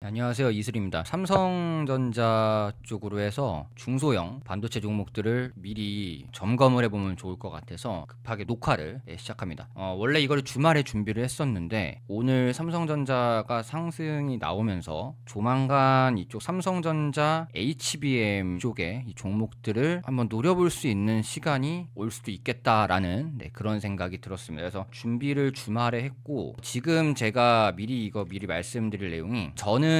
안녕하세요, 이슬입니다. 삼성전자 쪽으로 해서 중소형 반도체 종목들을 미리 점검을 해보면 좋을 것 같아서 급하게 녹화를 시작합니다. 원래 이걸 주말에 준비를 했었는데 오늘 삼성전자가 상승이 나오면서 조만간 이쪽 삼성전자 HBM 쪽에 이 종목들을 한번 노려볼 수 있는 시간이 올 수도 있겠다라는 그런 생각이 들었습니다. 그래서 준비를 주말에 했고, 지금 제가 미리 말씀드릴 내용이, 저는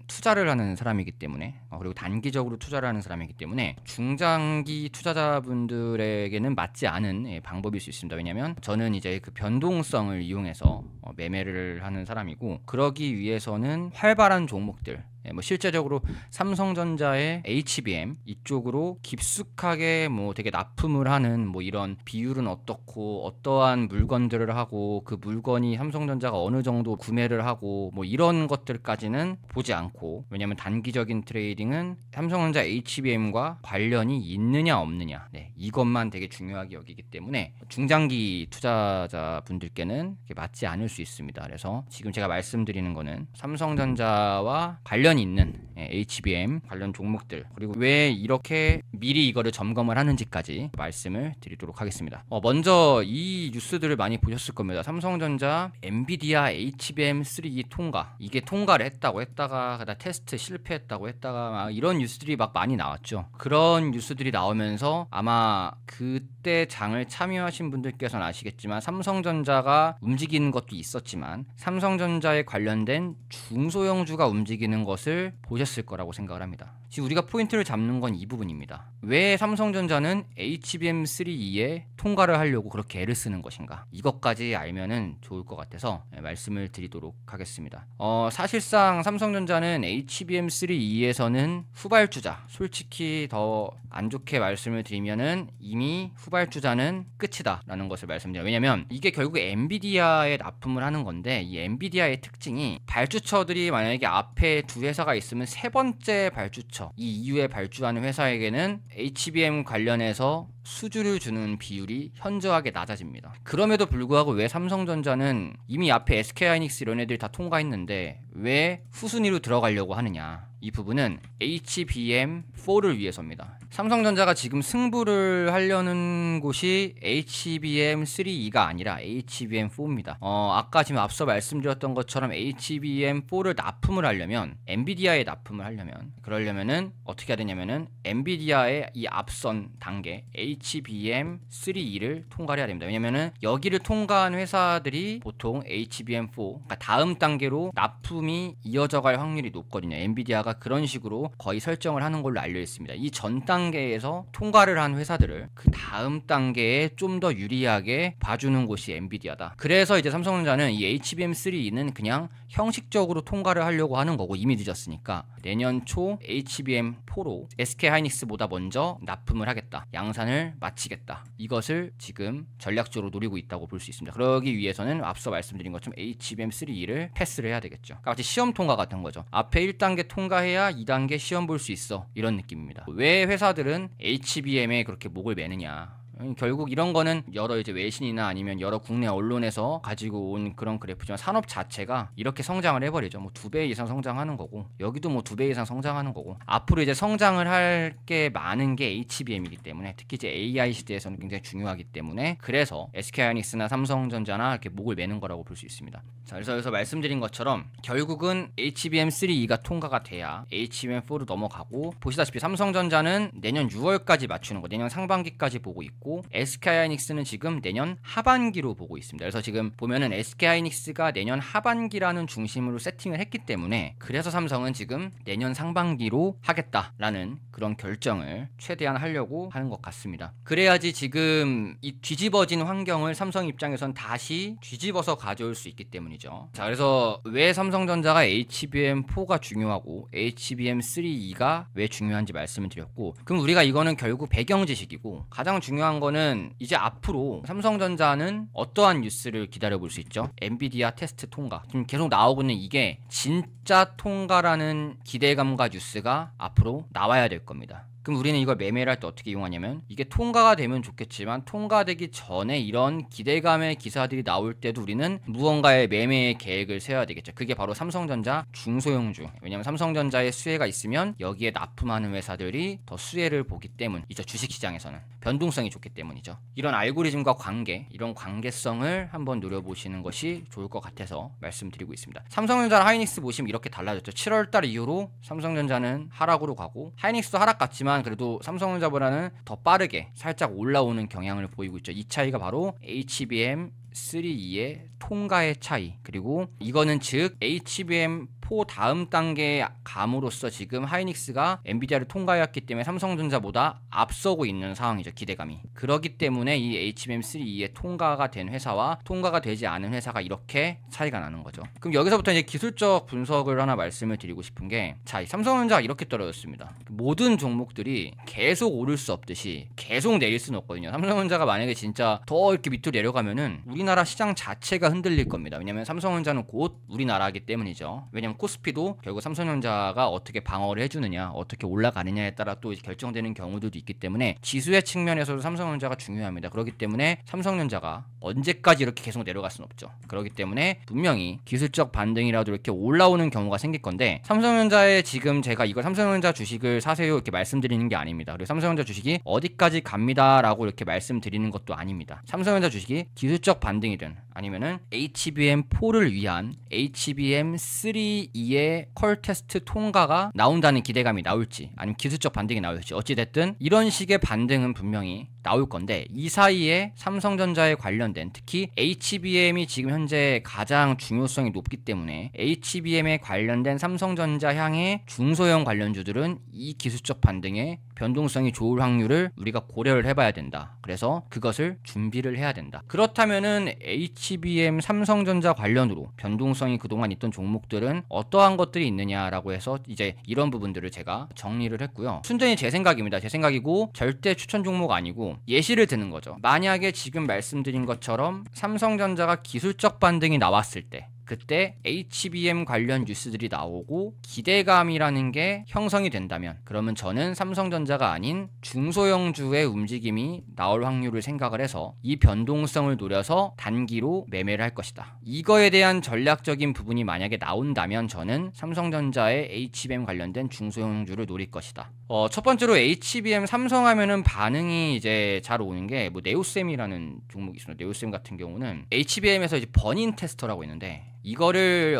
투자를 하는 사람이기 때문에, 그리고 단기적으로 투자를 하는 사람이기 때문에 중장기 투자자분들에게는 맞지 않은 방법일 수 있습니다. 왜냐하면 저는 이제 그 변동성을 이용해서 매매를 하는 사람이고, 그러기 위해서는 활발한 종목들, 실제적으로 삼성전자의 HBM 이쪽으로 깊숙하게 되게 납품을 하는 이런 비율은 어떻고, 어떠한 물건들을 하고, 그 물건이 삼성전자가 어느 정도 구매를 하고 이런 것들까지는 보지 않고, 왜냐면 단기적인 트레이딩은 삼성전자 HBM과 관련이 있느냐 없느냐, 이것만 되게 중요하게 여기기 때문에 중장기 투자자분들께는 맞지 않을 수 있습니다. 그래서 지금 제가 말씀드리는 거는 삼성전자와 관련이 있는 HBM 관련 종목들, 그리고 왜 이렇게 미리 이거를 점검을 하는지까지 말씀을 드리도록 하겠습니다. 먼저 이 뉴스들을 많이 보셨을 겁니다. 삼성전자 엔비디아 HBM3 통과, 이게 통과를 했다가 테스트 실패했다고 했다가 막 이런 뉴스들이 막 많이 나왔죠. 그런 뉴스들이 나오면서 아마 그때 장을 참여하신 분들께서는 아시겠지만, 삼성전자가 움직이는 것도 있었지만 삼성전자에 관련된 중소형주가 움직이는 것을 보셨을 거라고 생각을 합니다. 지금 우리가 포인트를 잡는 건 이 부분입니다. 왜 삼성전자는 HBM3E에 통과를 하려고 그렇게 애를 쓰는 것인가, 이것까지 알면은 좋을 것 같아서 말씀을 드리도록 하겠습니다. 사실상 삼성전자는 HBM3E에서는 후발주자, 솔직히 더 안 좋게 말씀을 드리면은 이미 후발주자는 끝이다 라는 것을 말씀드려요. 왜냐면 이게 결국 엔비디아에 납품을 하는 건데, 이 엔비디아의 특징이 발주처들이 만약에 앞에 두 회사가 있으면 세 번째 발주처, 이 이후에 발주하는 회사에게는 HBM 관련해서 수주를 주는 비율이 현저하게 낮아집니다. 그럼에도 불구하고 왜 삼성전자는 이미 앞에 SK하이닉스 이런 애들이 다 통과했는데 왜 후순위로 들어가려고 하느냐, 이 부분은 HBM4를 위해서입니다. 삼성전자가 지금 승부를 하려는 곳이 HBM3E가 아니라 HBM4입니다. 아까 지금 앞서 말씀드렸던 것처럼 HBM4를 납품을 하려면, 엔비디아에 납품을 하려면, 그러려면은 어떻게 해야 되냐면은 엔비디아의 이 앞선 단계 HBM3E를 통과를 해야 됩니다. 왜냐면은 여기를 통과한 회사들이 보통 HBM4, 그러니까 다음 단계로 납품이 이어져 갈 확률이 높거든요. 엔비디아가 그런 식으로 거의 설정을 하는 걸로 알려 있습니다. 이 전 단계에서 통과를 한 회사들을 그 다음 단계에 좀 더 유리하게 봐주는 곳이 엔비디아다. 그래서 이제 삼성전자는 이 HBM3E는 그냥 형식적으로 통과를 하려고 하는 거고, 이미 늦었으니까 내년 초 HBM4로 SK하이닉스보다 먼저 납품을 하겠다, 양산을 마치겠다, 이것을 지금 전략적으로 노리고 있다고 볼 수 있습니다. 그러기 위해서는 앞서 말씀드린 것처럼 HBM3E를 패스를 해야 되겠죠. 그러니까 마치 시험 통과 같은 거죠. 앞에 1단계 통과해야 2단계 시험 볼 수 있어, 이런 느낌입니다. 왜 회사들은 HBM에 그렇게 목을 매느냐, 결국 이런 거는 여러 이제 외신이나 아니면 여러 국내 언론에서 가지고 온 그런 그래프지만, 산업 자체가 이렇게 성장을 해버리죠. 2배 이상 성장하는 거고, 여기도 2배 이상 성장하는 거고, 앞으로 이제 성장을 할 게 많은 게 HBM이기 때문에, 특히 이제 AI 시대에서는 굉장히 중요하기 때문에, 그래서 SK하이닉스나 삼성전자나 이렇게 목을 매는 거라고 볼 수 있습니다. 자, 그래서 여기서 말씀드린 것처럼 결국은 HBM3E가 통과가 돼야 HBM4로 넘어가고, 보시다시피 삼성전자는 내년 6월까지 맞추는 거, 내년 상반기까지 보고 있고, SK하이닉스는 지금 내년 하반기로 보고 있습니다. 그래서 지금 보면은 SK하이닉스가 내년 하반기라는 중심으로 세팅을 했기 때문에, 그래서 삼성은 지금 내년 상반기로 하겠다라는 그런 결정을 최대한 하려고 하는 것 같습니다. 그래야지 지금 이 뒤집어진 환경을 삼성 입장에선 다시 뒤집어서 가져올 수 있기 때문이죠. 자, 그래서 왜 삼성전자가 HBM4가 중요하고 HBM3E가 왜 중요한지 말씀을 드렸고, 그럼 우리가 이거는 결국 배경 지식이고, 가장 중요한 거는 이제 앞으로 삼성전자는 어떠한 뉴스를 기다려볼 수 있죠? 엔비디아 테스트 통과, 지금 계속 나오고 있는 이게 진짜 통과라는 기대감과 뉴스가 앞으로 나와야 될 겁니다. 그럼 우리는 이걸 매매를 할 때 어떻게 이용하냐면, 이게 통과가 되면 좋겠지만 통과되기 전에 이런 기대감의 기사들이 나올 때도 우리는 무언가의 매매 계획을 세워야 되겠죠. 그게 바로 삼성전자 중소형주. 왜냐면 삼성전자의 수혜가 있으면 여기에 납품하는 회사들이 더 수혜를 보기 때문이죠. 주식시장에서는 변동성이 좋기 때문이죠. 이런 알고리즘과 관계, 이런 관계성을 한번 노려보시는 것이 좋을 것 같아서 말씀드리고 있습니다. 삼성전자랑 하이닉스 보시면 이렇게 달라졌죠. 7월달 이후로 삼성전자는 하락으로 가고 하이닉스도 하락 같지만 그래도 삼성전자보다는 더 빠르게 살짝 올라오는 경향을 보이고 있죠. 이 차이가 바로 HBM3E의 통과의 차이, 그리고 이거는 즉 HBM4 다음 단계에 감으로써 지금 하이닉스가 엔비디아를 통과했기 때문에 삼성전자보다 앞서고 있는 상황이죠. 기대감이. 그렇기 때문에 이 HBM3E의 통과가 된 회사와 통과가 되지 않은 회사가 이렇게 차이가 나는 거죠. 그럼 여기서부터 이제 기술적 분석을 하나 말씀을 드리고 싶은 게, 자, 이 삼성전자가 이렇게 떨어졌습니다. 모든 종목들이 계속 오를 수 없듯이 계속 내릴 수는 없거든요. 삼성전자가 만약에 진짜 더 이렇게 밑으로 내려가면은 우리나라 시장 자체가 흔들릴 겁니다. 왜냐면 삼성전자는 곧 우리나라이기 때문이죠. 왜냐면 코스피도 결국 삼성전자가 어떻게 방어를 해주느냐, 어떻게 올라가느냐에 따라 또 결정되는 경우들도 있기 때문에 지수의 측면에서도 삼성전자가 중요합니다. 그렇기 때문에 삼성전자가 언제까지 이렇게 계속 내려갈 수는 없죠. 그렇기 때문에 분명히 기술적 반등이라도 이렇게 올라오는 경우가 생길 건데, 삼성전자에 지금 제가 이걸 삼성전자 주식을 사세요 이렇게 말씀드리는 게 아닙니다. 그리고 삼성전자 주식이 어디까지 갑니다 라고 이렇게 말씀드리는 것도 아닙니다. 삼성전자 주식이 기술적 반등이든 아니면은 HBM4를 위한 HBM3E의 컬 테스트 통과가 나온다는 기대감이 나올지 아니면 기술적 반등이 나올지, 어찌됐든 이런 식의 반등은 분명히 나올 건데, 이 사이에 삼성전자에 관련된, 특히 HBM이 지금 현재 가장 중요성이 높기 때문에 HBM에 관련된 삼성전자 향의 중소형 관련주들은 이 기술적 반등에 변동성이 좋을 확률을 우리가 고려를 해봐야 된다. 그래서 그것을 준비를 해야 된다. 그렇다면은 HBM 삼성전자 관련으로 변동성이 그동안 있던 종목들은 어떠한 것들이 있느냐라고 해서 이제 이런 부분들을 제가 정리를 했고요. 순전히 제 생각입니다. 제 생각이고 절대 추천 종목 아니고 예시를 드는 거죠. 만약에 지금 말씀드린 것처럼 삼성전자가 기술적 반등이 나왔을 때, 그때 HBM 관련 뉴스들이 나오고 기대감이라는 게 형성이 된다면, 그러면 저는 삼성전자가 아닌 중소형주의 움직임이 나올 확률을 생각을 해서 이 변동성을 노려서 단기로 매매를 할 것이다. 이거에 대한 전략적인 부분이 만약에 나온다면 저는 삼성전자의 HBM 관련된 중소형주를 노릴 것이다. 첫 번째로 HBM 삼성 하면은 반응이 이제 잘 오는 게 뭐 네오셈이라는 종목이 있습니다. 네오셈 같은 경우는 HBM에서 이제 버닝 테스터라고 있는데, 이거를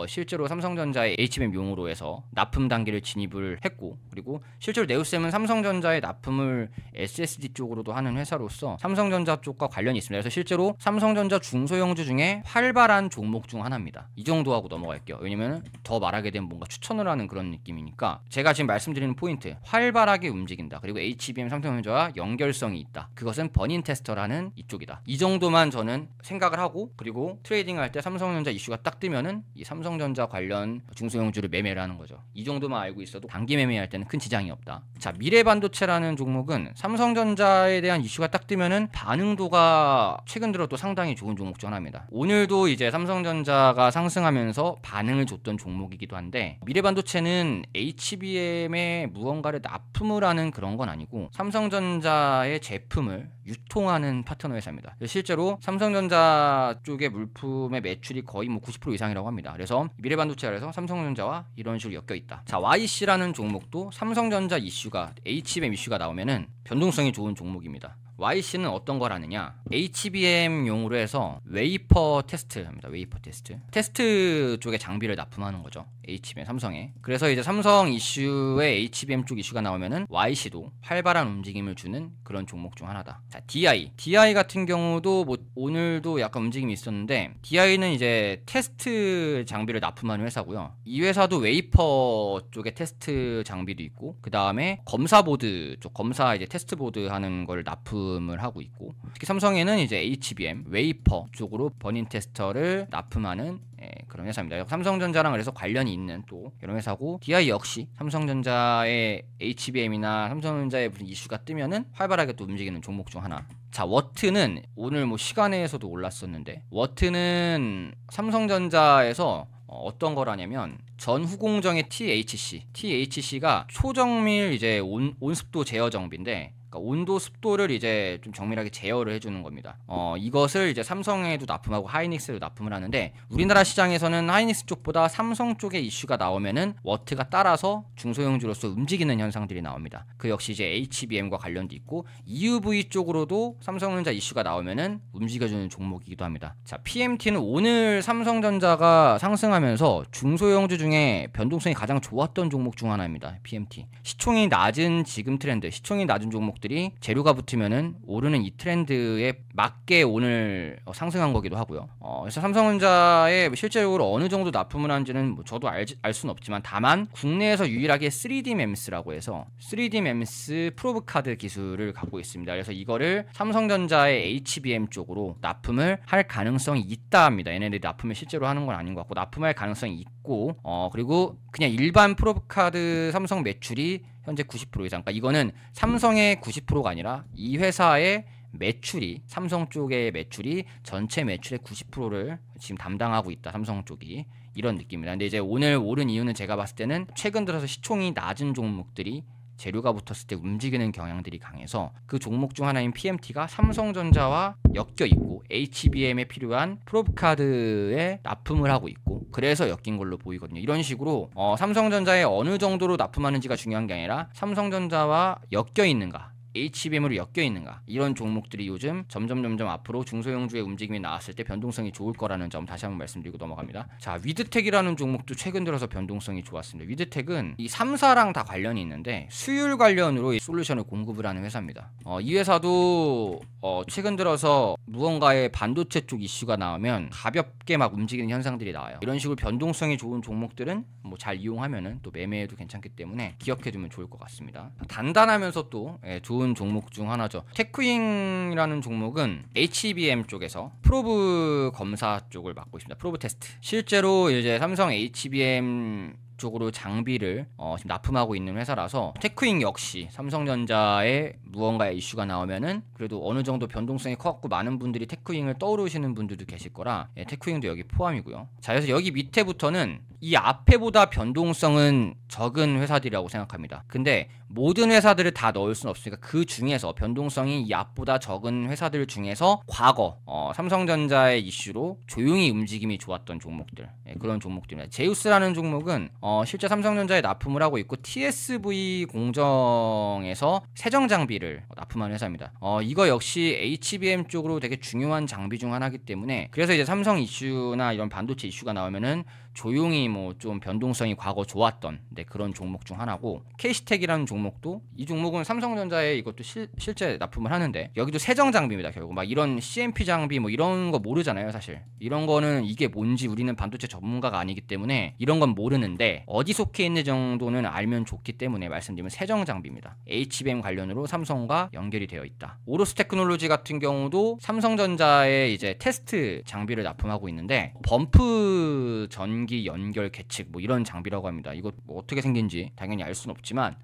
실제로 삼성전자의 HBM용으로 해서 납품 단계를 진입을 했고, 그리고 실제로 네오셈은 삼성전자의 납품을 SSD 쪽으로도 하는 회사로서 삼성전자 쪽과 관련이 있습니다. 그래서 실제로 삼성전자 중소형주 중에 활발한 종목 중 하나입니다. 이 정도 하고 넘어갈게요. 왜냐면 더 말하게 되면 뭔가 추천을 하는 그런 느낌이니까, 제가 지금 말씀드리는 포인트, 활발하게 움직인다. 그리고 HBM 삼성전자와 연결성이 있다. 그것은 버닝 테스터라는 이쪽이다. 이 정도만 저는 생각을 하고, 그리고 트레이딩 할 때 삼성전자 이슈가 딱 뜨면은 이 삼성전자 관련 중소형주를 매매를 하는 거죠. 이 정도만 알고 있어도 단기 매매할 때는 큰 지장이 없다. 자, 미래반도체라는 종목은 삼성전자에 대한 이슈가 딱 뜨면은 반응도가 최근 들어 또 상당히 좋은 종목 중 하나입니다. 오늘도 이제 삼성전자가 상승하면서 반응을 줬던 종목이기도 한데, 미래반도체는 HBM에 무언가를 납품을 하는 그런 건 아니고 삼성전자의 제품을 유통하는 파트너 회사입니다. 실제로 삼성전자 쪽의 물품의 매출이 거의 뭐 90% 이상이라고 합니다. 그래서 미래반도체에서 삼성전자와 이런 식으로 엮여 있다. 자, YC라는 종목도 삼성전자 이슈가, HBM 이슈가 나오면은 변동성이 좋은 종목입니다. YC는 어떤 걸 하느냐, HBM용으로 해서 웨이퍼 테스트를 합니다. 웨이퍼 테스트 쪽에 장비를 납품하는 거죠. HBM 삼성에. 그래서 이제 삼성 이슈에 HBM 쪽 이슈가 나오면은 YC도 활발한 움직임을 주는 그런 종목 중 하나다. 자, DI 같은 경우도 뭐 오늘도 약간 움직임이 있었는데, DI는 이제 테스트 장비를 납품하는 회사고요. 이 회사도 웨이퍼 쪽에 테스트 장비도 있고, 그 다음에 검사보드 쪽, 검사 이제 테스트보드 하는 걸 납품을 하고 있고, 특히 삼성에는 이제 HBM 웨이퍼 쪽으로 버닝 테스터를 납품하는 그런 회사입니다. 삼성전자랑 그래서 관련이 있는 또 이런 회사고, DI 역시 삼성전자의 HBM이나 삼성전자의 무슨 이슈가 뜨면은 활발하게 또 움직이는 종목 중 하나. 자, 워트는 오늘 뭐 시간에서도 올랐었는데, 워트는 삼성전자에서 어떤 거라냐면 전후공정의 THC가 초정밀 이제 온습도 제어 정비인데, 온도 습도를 이제 좀 정밀하게 제어를 해주는 겁니다. 이것을 이제 삼성에도 납품하고 하이닉스에도 납품을 하는데, 우리나라 시장에서는 하이닉스 쪽보다 삼성 쪽의 이슈가 나오면은 워트가 따라서 중소형주로서 움직이는 현상들이 나옵니다. 그 역시 이제 HBM과 관련도 있고, EUV 쪽으로도 삼성전자 이슈가 나오면은 움직여주는 종목이기도 합니다. 자, PMT는 오늘 삼성전자가 상승하면서 중소형주 중에 변동성이 가장 좋았던 종목 중 하나입니다. PMT. 시총이 낮은 지금 트렌드, 시총이 낮은 종목들이 재료가 붙으면은 오르는 이 트렌드에 맞게 오늘 상승한 거기도 하고요. 그래서 삼성전자에 실제적으로 어느 정도 납품을 한지는 뭐 저도 알 수는 없지만, 다만 국내에서 유일하게 3D MEMS라고 해서 3D MEMS 프로브 카드 기술을 갖고 있습니다. 그래서 이거를 삼성전자의 HBM 쪽으로 납품을 할 가능성이 있다 합니다. 얘네들이 납품을 실제로 하는 건 아닌 것 같고, 납품할 가능성이 있고, 그리고 그냥 일반 프로브 카드 삼성 매출이 현재 90% 이상. 그러니까 이거는 삼성의 90%가 아니라 이 회사의 매출이, 삼성 쪽의 매출이 전체 매출의 90%를 지금 담당하고 있다, 삼성 쪽이. 이런 느낌입니다. 근데 이제 오늘 오른 이유는 제가 봤을 때는 최근 들어서 시총이 낮은 종목들이 재료가 붙었을 때 움직이는 경향들이 강해서 그 종목 중 하나인 PMT가 삼성전자와 엮여 있고 HBM에 필요한 프로브카드에 납품을 하고 있고, 그래서 엮인 걸로 보이거든요. 이런 식으로 삼성전자에 어느 정도로 납품하는지가 중요한 게 아니라 삼성전자와 엮여 있는가, HBM으로 엮여 있는가, 이런 종목들이 요즘 점점 앞으로 중소형주의 움직임이 나왔을 때 변동성이 좋을 거라는 점 다시 한번 말씀드리고 넘어갑니다. 자, 위드텍이라는 종목도 최근 들어서 변동성이 좋았습니다. 위드텍은 이 3사랑 다 관련이 있는데 수율 관련으로 이 솔루션을 공급을 하는 회사입니다. 이 회사도 최근 들어서 무언가의 반도체 쪽 이슈가 나오면 가볍게 막 움직이는 현상들이 나와요. 이런 식으로 변동성이 좋은 종목들은 뭐 잘 이용하면은 또 매매해도 괜찮기 때문에 기억해두면 좋을 것 같습니다. 단단하면서 또 좋은 종목 중 하나죠. 테크윙이라는 종목은 HBM 쪽에서 프로브 검사 쪽을 맡고 있습니다. 프로브 테스트. 실제로 이제 삼성 HBM 쪽으로 장비를 지금 납품하고 있는 회사라서, 테크윙 역시 삼성전자에 무언가의 이슈가 나오면은 그래도 어느 정도 변동성이 커갖고 많은 분들이 테크윙을 떠오르시는 분들도 계실 거라, 테크윙도 여기 포함이고요. 자, 그래서 여기 밑에부터는 이 앞에보다 변동성은 적은 회사들이라고 생각합니다. 근데 모든 회사들을 다 넣을 수는 없으니까 그 중에서 변동성이 이 앞보다 적은 회사들 중에서 과거 삼성전자의 이슈로 조용히 움직임이 좋았던 종목들, 그런 종목들입니다. 제우스라는 종목은 실제 삼성전자에 납품을 하고 있고 TSV 공정에서 세정 장비를 납품하는 회사입니다. 이거 역시 HBM 쪽으로 되게 중요한 장비 중 하나이기 때문에, 그래서 이제 삼성 이슈나 이런 반도체 이슈가 나오면은 조용히 뭐 좀 변동성이 과거 좋았던 그런 종목 중 하나고, 케이시텍이라는 종목도, 이 종목은 삼성전자에 이것도 실제 납품을 하는데 여기도 세정 장비입니다. 결국 막 이런 CMP 장비 뭐 이런 거 모르잖아요. 사실 이런 거는 이게 뭔지 우리는 반도체 전문가가 아니기 때문에 이런 건 모르는데, 어디 속해 있는 정도는 알면 좋기 때문에 말씀드리면 세정 장비입니다. HBM 관련으로 삼성과 연결이 되어 있다. 오로스 테크놀로지 같은 경우도 삼성전자의 이제 테스트 장비를 납품하고 있는데, 범프 전기 연결 계측 뭐 이런 장비라고 합니다. 이거 뭐 어떻게 생긴지 당연히 알 수는 없지만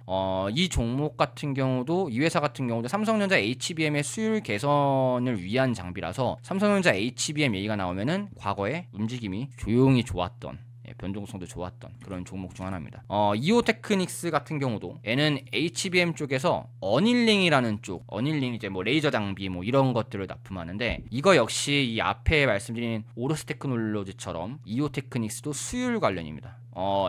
이 종목 같은 경우도, 이 회사 같은 경우도 삼성전자 HBM의 수율 개선을 위한 장비라서 삼성전자 HBM 얘기가 나오면은 과거에 움직임이 조용히 좋았던, 변동성도 좋았던 그런 종목 중 하나입니다. 이오테크닉스 같은 경우도 얘는 HBM 쪽에서 어닐링이라는 쪽, 어닐링 이제 뭐 레이저 장비 뭐 이런 것들을 납품하는데, 이거 역시 이 앞에 말씀드린 오로스 테크놀로지처럼 이오테크닉스도 수율 관련입니다.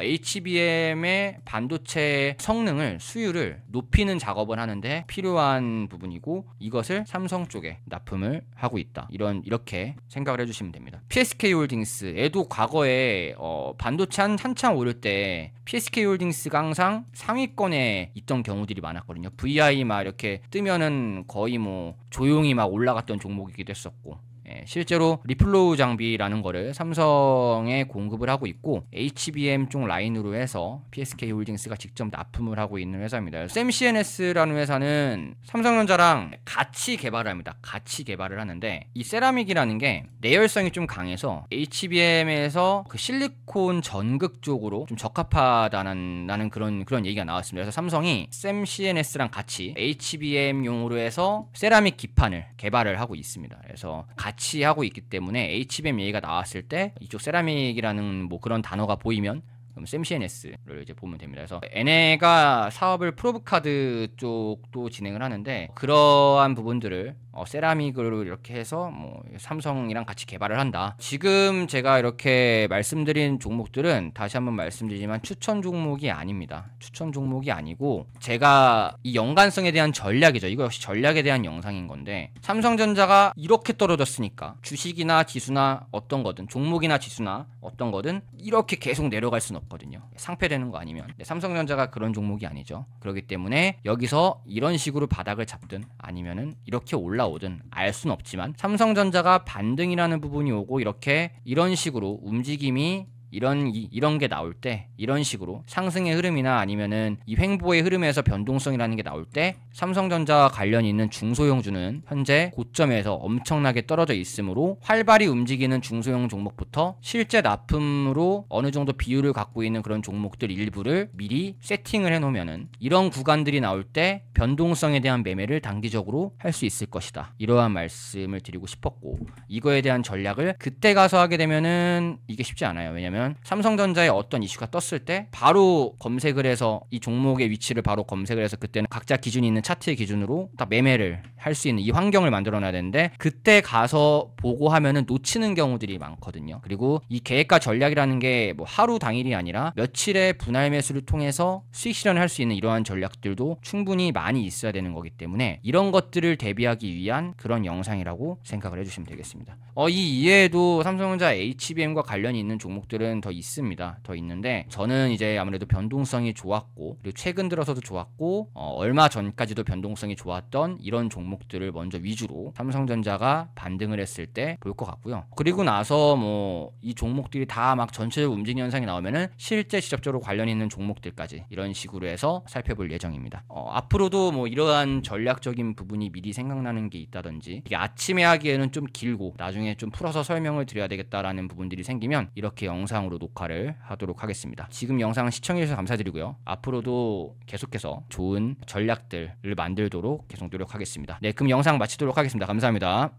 HBM의 반도체 성능을, 수율을 높이는 작업을 하는데 필요한 부분이고, 이것을 삼성 쪽에 납품을 하고 있다. 이렇게 생각을 해주시면 됩니다. PSK 홀딩스에도 과거에 반도체 한창 오를 때 PSK 홀딩스가 항상 상위권에 있던 경우들이 많았거든요. VI 막 이렇게 뜨면은 거의 뭐 조용히 막 올라갔던 종목이기도 했었고, 실제로 리플로우 장비라는 거를 삼성에 공급을 하고 있고, HBM 쪽 라인으로 해서 PSK 홀딩스가 직접 납품을 하고 있는 회사입니다. 샘CNS라는 회사는 삼성전자랑 같이 개발을 합니다. 같이 개발을 하는데, 이 세라믹이라는 게 내열성이 좀 강해서 HBM에서 그 실리콘 전극 쪽으로 좀 적합하다는 그런 얘기가 나왔습니다. 그래서 삼성이 샘CNS랑 같이 HBM용으로 해서 세라믹 기판을 개발을 하고 있습니다. 그래서 같이 같이 하고 있기 때문에 HBM 얘기가 나왔을 때 이쪽 세라믹이라는 뭐 그런 단어가 보이면 그럼 샘CNS를 이제 보면 됩니다. 그래서 NA가 사업을 프로브카드 쪽도 진행을 하는데 그러한 부분들을 세라믹으로 이렇게 해서 뭐 삼성이랑 같이 개발을 한다. 지금 제가 이렇게 말씀드린 종목들은 다시 한번 말씀드리지만 추천 종목이 아닙니다. 추천 종목이 아니고 제가 이 연관성에 대한 전략이죠. 이거 역시 전략에 대한 영상인 건데 삼성전자가 이렇게 떨어졌으니까 주식이나 지수나 어떤 거든 종목이나 지수나 어떤 거든 이렇게 계속 내려갈 수는 없거든요. 상폐되는 거 아니면. 삼성전자가 그런 종목이 아니죠. 그렇기 때문에 여기서 이런 식으로 바닥을 잡든 아니면은 이렇게 올라오든 알 수는 없지만 삼성전자가 반등이라는 부분이 오고 이렇게 이런 식으로 움직임이 이런 게 나올 때 이런 식으로 상승의 흐름이나 아니면은 이 횡보의 흐름에서 변동성이라는 게 나올 때 삼성전자와 관련이 있는 중소형주는 현재 고점에서 엄청나게 떨어져 있으므로 활발히 움직이는 중소형 종목부터 실제 납품으로 어느 정도 비율을 갖고 있는 그런 종목들 일부를 미리 세팅을 해놓으면은 이런 구간들이 나올 때 변동성에 대한 매매를 단기적으로 할 수 있을 것이다. 이러한 말씀을 드리고 싶었고 이거에 대한 전략을 그때 가서 하게 되면은 이게 쉽지 않아요. 왜냐면 삼성전자의 어떤 이슈가 떴을 때 바로 검색을 해서 이 종목의 위치를 바로 검색을 해서 그때는 각자 기준이 있는 차트의 기준으로 딱 매매를 할 수 있는 이 환경을 만들어 놔야 되는데 그때 가서 보고 하면은 놓치는 경우들이 많거든요. 그리고 이 계획과 전략이라는 게 뭐 하루 당일이 아니라 며칠의 분할 매수를 통해서 수익 실현을 할 수 있는 이러한 전략들도 충분히 많이 있어야 되는 거기 때문에 이런 것들을 대비하기 위한 그런 영상이라고 생각을 해주시면 되겠습니다. 이 이외에도 삼성전자 HBM과 관련이 있는 종목들은 더 있습니다. 더 있는데 저는 이제 아무래도 변동성이 좋았고 그리고 최근 들어서도 좋았고 얼마 전까지도 변동성이 좋았던 이런 종목들을 먼저 위주로 삼성전자가 반등을 했을 때 볼 것 같고요. 그리고 나서 뭐 이 종목들이 다 막 전체적으로 움직이는 현상이 나오면은 실제 직접적으로 관련 있는 종목들까지 이런 식으로 해서 살펴볼 예정입니다. 앞으로도 뭐 이러한 전략적인 부분이 미리 생각나는 게 있다든지 이게 아침에 하기에는 좀 길고 나중에 좀 풀어서 설명을 드려야 되겠다라는 부분들이 생기면 이렇게 영상으로 녹화를 하도록 하겠습니다. 지금 영상 시청해주셔서 감사드리고요. 앞으로도 계속해서 좋은 전략들을 만들도록 계속 노력하겠습니다. 네, 그럼 영상 마치도록 하겠습니다. 감사합니다.